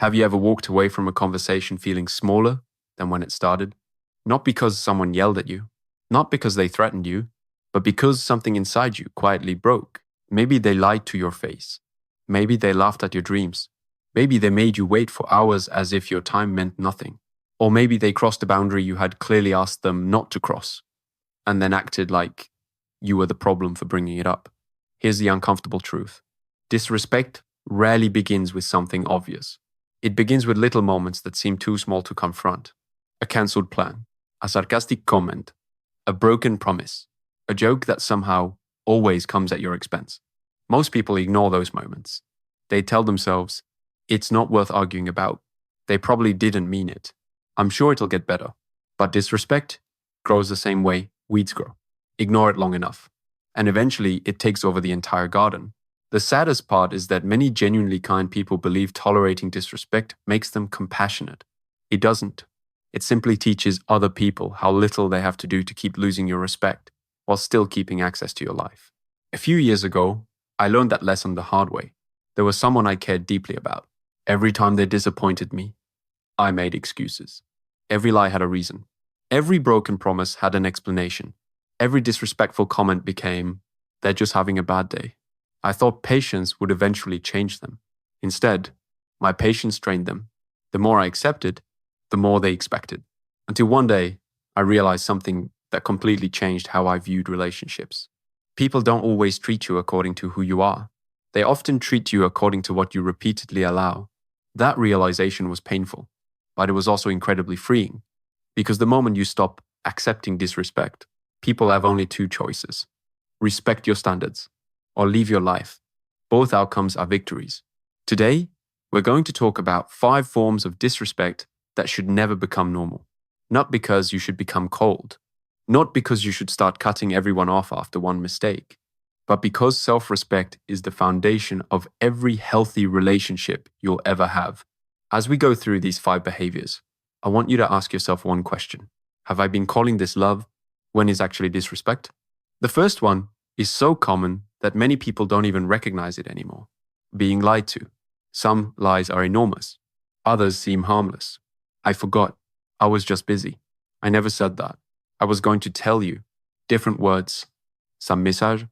Have you ever walked away from a conversation feeling smaller than when it started? Not because someone yelled at you, not because they threatened you, but because something inside you quietly broke. Maybe they lied to your face. Maybe they laughed at your dreams. Maybe they made you wait for hours as if your time meant nothing. Or maybe they crossed a boundary you had clearly asked them not to cross, and then acted like you were the problem for bringing it up. Here's the uncomfortable truth. Disrespect rarely begins with something obvious. It begins with little moments that seem too small to confront. A cancelled plan, a sarcastic comment, a broken promise, a joke that somehow always comes at your expense. Most people ignore those moments. They tell themselves, it's not worth arguing about. They probably didn't mean it. I'm sure it'll get better. But disrespect grows the same way weeds grow. Ignore it long enough, and eventually it takes over the entire garden. The saddest part is that many genuinely kind people believe tolerating disrespect makes them compassionate. It doesn't. It simply teaches other people how little they have to do to keep losing your respect while still keeping access to your life. A few years ago, I learned that lesson the hard way. There was someone I cared deeply about. Every time they disappointed me, I made excuses. Every lie had a reason. Every broken promise had an explanation. Every disrespectful comment became, they're just having a bad day. I thought patience would eventually change them. Instead, my patience drained them. The more I accepted, the more they expected. Until one day, I realized something that completely changed how I viewed relationships. People don't always treat you according to who you are. They often treat you according to what you repeatedly allow. That realization was painful, but it was also incredibly freeing. Because the moment you stop accepting disrespect, people have only two choices. Respect your standards, or leave your life. Both outcomes are victories. Today, we're going to talk about 5 forms of disrespect that should never become normal. Not because you should become cold, not because you should start cutting everyone off after one mistake, but because self-respect is the foundation of every healthy relationship you'll ever have. As we go through these 5 behaviors, I want you to ask yourself one question. Have I been calling this love when it's actually disrespect? The first one is so common that many people don't even recognize it anymore. Being lied to. Some lies are enormous. Others seem harmless. I forgot. I was just busy. I never said that. I was going to tell you. Different words. Some message.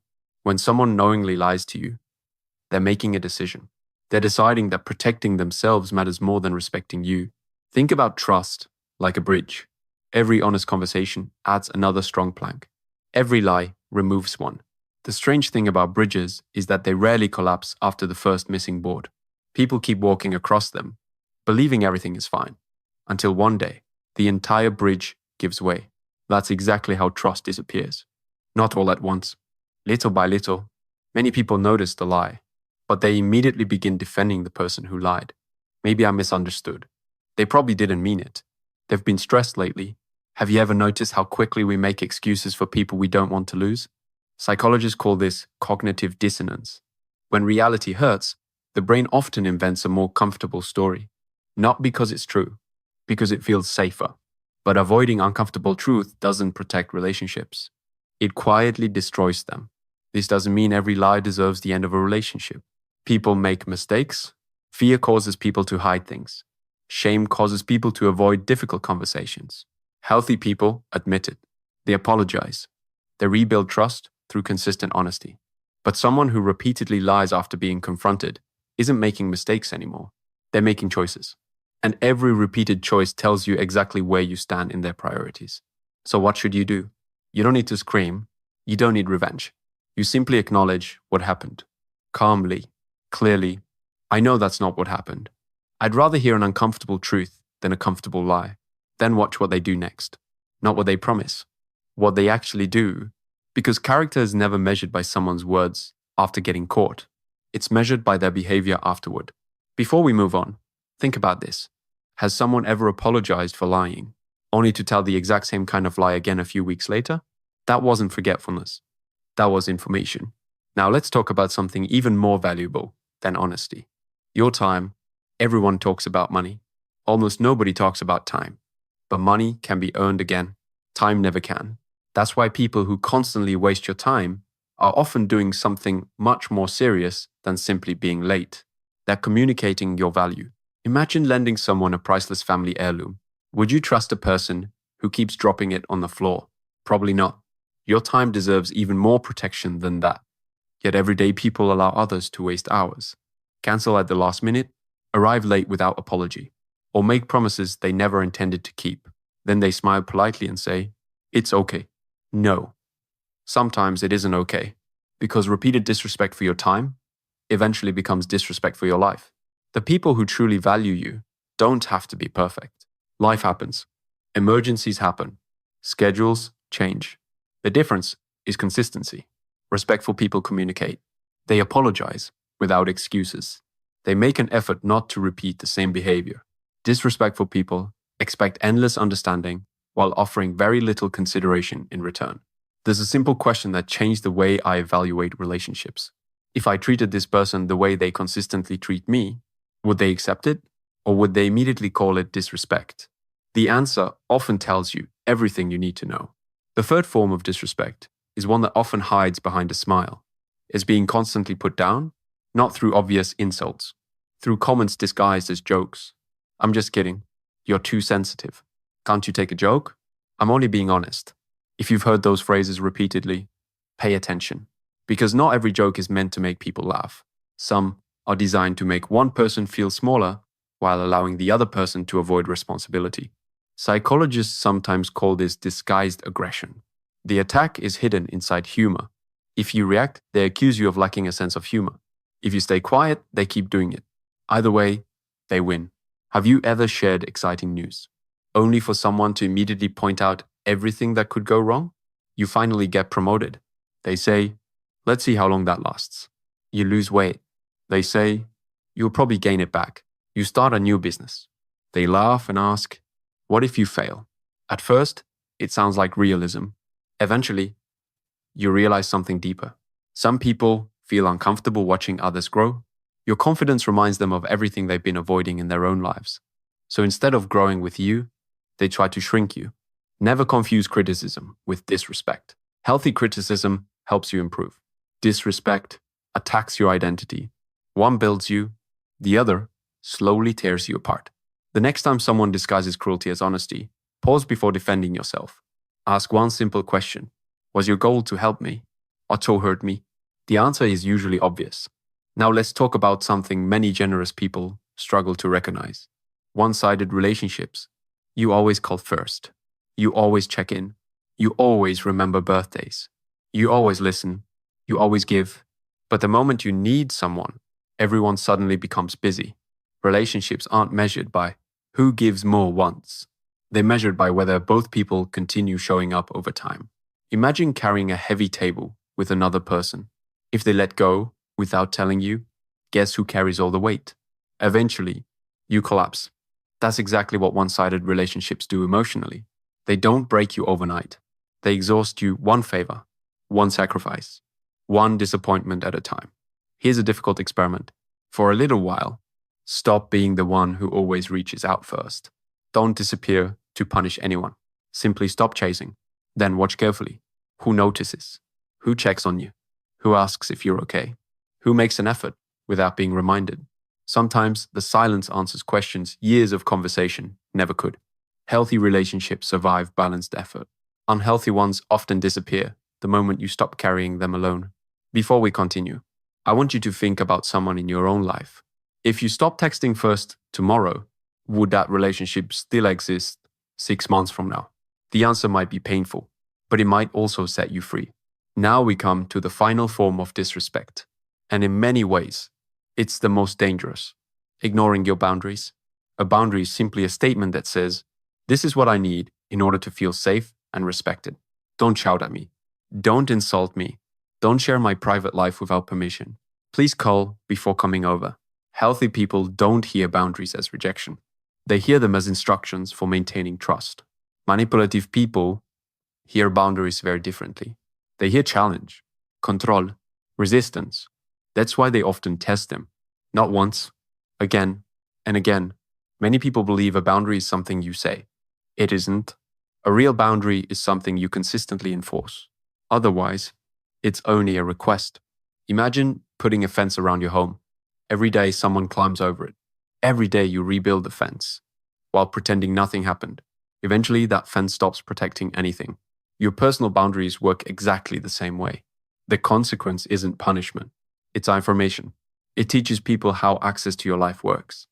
When someone knowingly lies to you, they're making a decision. They're deciding that protecting themselves matters more than respecting you. Think about trust like a bridge. Every honest conversation adds another strong plank. Every lie removes one. The strange thing about bridges is that they rarely collapse after the first missing board. People keep walking across them, believing everything is fine, until one day, the entire bridge gives way. That's exactly how trust disappears. Not all at once. Little by little, many people notice the lie, but they immediately begin defending the person who lied. Maybe I misunderstood. They probably didn't mean it. They've been stressed lately. Have you ever noticed how quickly we make excuses for people we don't want to lose? Psychologists call this cognitive dissonance. When reality hurts, the brain often invents a more comfortable story. Not because it's true, because it feels safer. But avoiding uncomfortable truth doesn't protect relationships. It quietly destroys them. This doesn't mean every lie deserves the end of a relationship. People make mistakes. Fear causes people to hide things. Shame causes people to avoid difficult conversations. Healthy people admit it. They apologize. They rebuild trust through consistent honesty. But someone who repeatedly lies after being confronted isn't making mistakes anymore. They're making choices. And every repeated choice tells you exactly where you stand in their priorities. So what should you do? You don't need to scream. You don't need revenge. You simply acknowledge what happened. Calmly, clearly. I know that's not what happened. I'd rather hear an uncomfortable truth than a comfortable lie. Then watch what they do next. Not what they promise. What they actually do. Because character is never measured by someone's words after getting caught. It's measured by their behavior afterward. Before we move on, think about this. Has someone ever apologized for lying, only to tell the exact same kind of lie again a few weeks later? That wasn't forgetfulness. That was information. Now let's talk about something even more valuable than honesty. Your time. Everyone talks about money. Almost nobody talks about time. But money can be earned again. Time never can. That's why people who constantly waste your time are often doing something much more serious than simply being late. They're communicating your value. Imagine lending someone a priceless family heirloom. Would you trust a person who keeps dropping it on the floor? Probably not. Your time deserves even more protection than that. Yet everyday people allow others to waste hours, cancel at the last minute, arrive late without apology, or make promises they never intended to keep. Then they smile politely and say, "It's okay." No. Sometimes it isn't okay, because repeated disrespect for your time eventually becomes disrespect for your life. The people who truly value you don't have to be perfect. Life happens. Emergencies happen. Schedules change. The difference is consistency. Respectful people communicate. They apologize without excuses. They make an effort not to repeat the same behavior. Disrespectful people expect endless understanding while offering very little consideration in return. There's a simple question that changed the way I evaluate relationships. If I treated this person the way they consistently treat me, would they accept it, or would they immediately call it disrespect? The answer often tells you everything you need to know. The third form of disrespect is one that often hides behind a smile. It's being constantly put down, not through obvious insults, through comments disguised as jokes. "I'm just kidding. You're too sensitive. Can't you take a joke? I'm only being honest." If you've heard those phrases repeatedly, pay attention. Because not every joke is meant to make people laugh. Some are designed to make one person feel smaller while allowing the other person to avoid responsibility. Psychologists sometimes call this disguised aggression. The attack is hidden inside humor. If you react, they accuse you of lacking a sense of humor. If you stay quiet, they keep doing it. Either way, they win. Have you ever shared exciting news, only for someone to immediately point out everything that could go wrong? You finally get promoted. They say, "Let's see how long that lasts." You lose weight. They say, "You'll probably gain it back." You start a new business. They laugh and ask, "What if you fail?" At first, it sounds like realism. Eventually, you realize something deeper. Some people feel uncomfortable watching others grow. Your confidence reminds them of everything they've been avoiding in their own lives. So instead of growing with you, they try to shrink you. Never confuse criticism with disrespect. Healthy criticism helps you improve. Disrespect attacks your identity. One builds you, the other slowly tears you apart. The next time someone disguises cruelty as honesty, pause before defending yourself. Ask one simple question. Was your goal to help me or to hurt me? The answer is usually obvious. Now let's talk about something many generous people struggle to recognize. One-sided relationships. You always call first. You always check in. You always remember birthdays. You always listen. You always give. But the moment you need someone, everyone suddenly becomes busy. Relationships aren't measured by who gives more once. They're measured by whether both people continue showing up over time. Imagine carrying a heavy table with another person. If they let go without telling you, guess who carries all the weight? Eventually, you collapse. That's exactly what one-sided relationships do emotionally. They don't break you overnight. They exhaust you one favor, one sacrifice, one disappointment at a time. Here's a difficult experiment. For a little while, stop being the one who always reaches out first. Don't disappear to punish anyone. Simply stop chasing. Then watch carefully. Who notices? Who checks on you? Who asks if you're okay? Who makes an effort without being reminded? Sometimes the silence answers questions years of conversation never could. Healthy relationships survive balanced effort. Unhealthy ones often disappear the moment you stop carrying them alone. Before we continue, I want you to think about someone in your own life. If you stop texting first tomorrow, would that relationship still exist 6 months from now? The answer might be painful, but it might also set you free. Now we come to the final form of disrespect. And in many ways, it's the most dangerous. Ignoring your boundaries. A boundary is simply a statement that says, "This is what I need in order to feel safe and respected. Don't shout at me. Don't insult me. Don't share my private life without permission. Please call before coming over." Healthy people don't hear boundaries as rejection. They hear them as instructions for maintaining trust. Manipulative people hear boundaries very differently. They hear challenge, control, resistance. That's why they often test them. Not once, again, and again. Many people believe a boundary is something you say. It isn't. A real boundary is something you consistently enforce. Otherwise, it's only a request. Imagine putting a fence around your home. Every day someone climbs over it. Every day you rebuild the fence while pretending nothing happened. Eventually, that fence stops protecting anything. Your personal boundaries work exactly the same way. The consequence isn't punishment, it's information. It teaches people how access to your life works.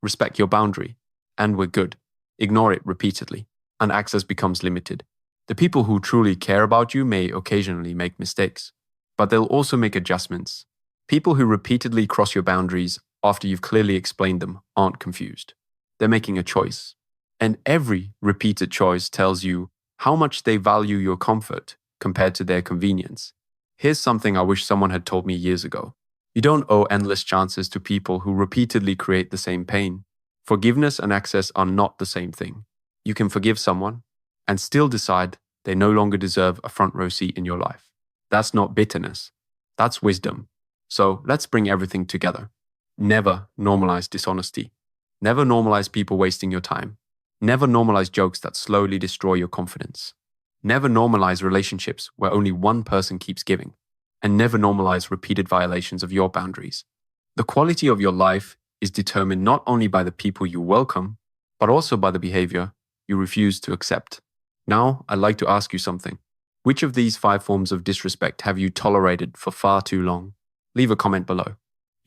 Respect your boundary, and we're good. Ignore it repeatedly, and access becomes limited. The people who truly care about you may occasionally make mistakes, but they'll also make adjustments. People who repeatedly cross your boundaries after you've clearly explained them aren't confused. They're making a choice. And every repeated choice tells you how much they value your comfort compared to their convenience. Here's something I wish someone had told me years ago. You don't owe endless chances to people who repeatedly create the same pain. Forgiveness and access are not the same thing. You can forgive someone and still decide they no longer deserve a front row seat in your life. That's not bitterness. That's wisdom. So let's bring everything together. Never normalize dishonesty. Never normalize people wasting your time. Never normalize jokes that slowly destroy your confidence. Never normalize relationships where only one person keeps giving. And never normalize repeated violations of your boundaries. The quality of your life is determined not only by the people you welcome, but also by the behavior you refuse to accept. Now, I'd like to ask you something. Which of these 5 forms of disrespect have you tolerated for far too long? Leave a comment below.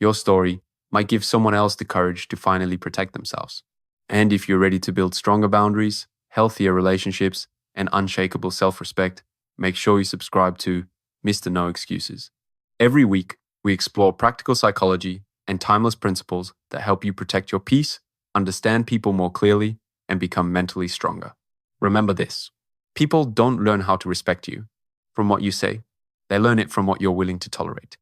Your story might give someone else the courage to finally protect themselves. And if you're ready to build stronger boundaries, healthier relationships, and unshakable self-respect, make sure you subscribe to Mr. No Excuses. Every week, we explore practical psychology and timeless principles that help you protect your peace, understand people more clearly, and become mentally stronger. Remember this: people don't learn how to respect you from what you say. They learn it from what you're willing to tolerate.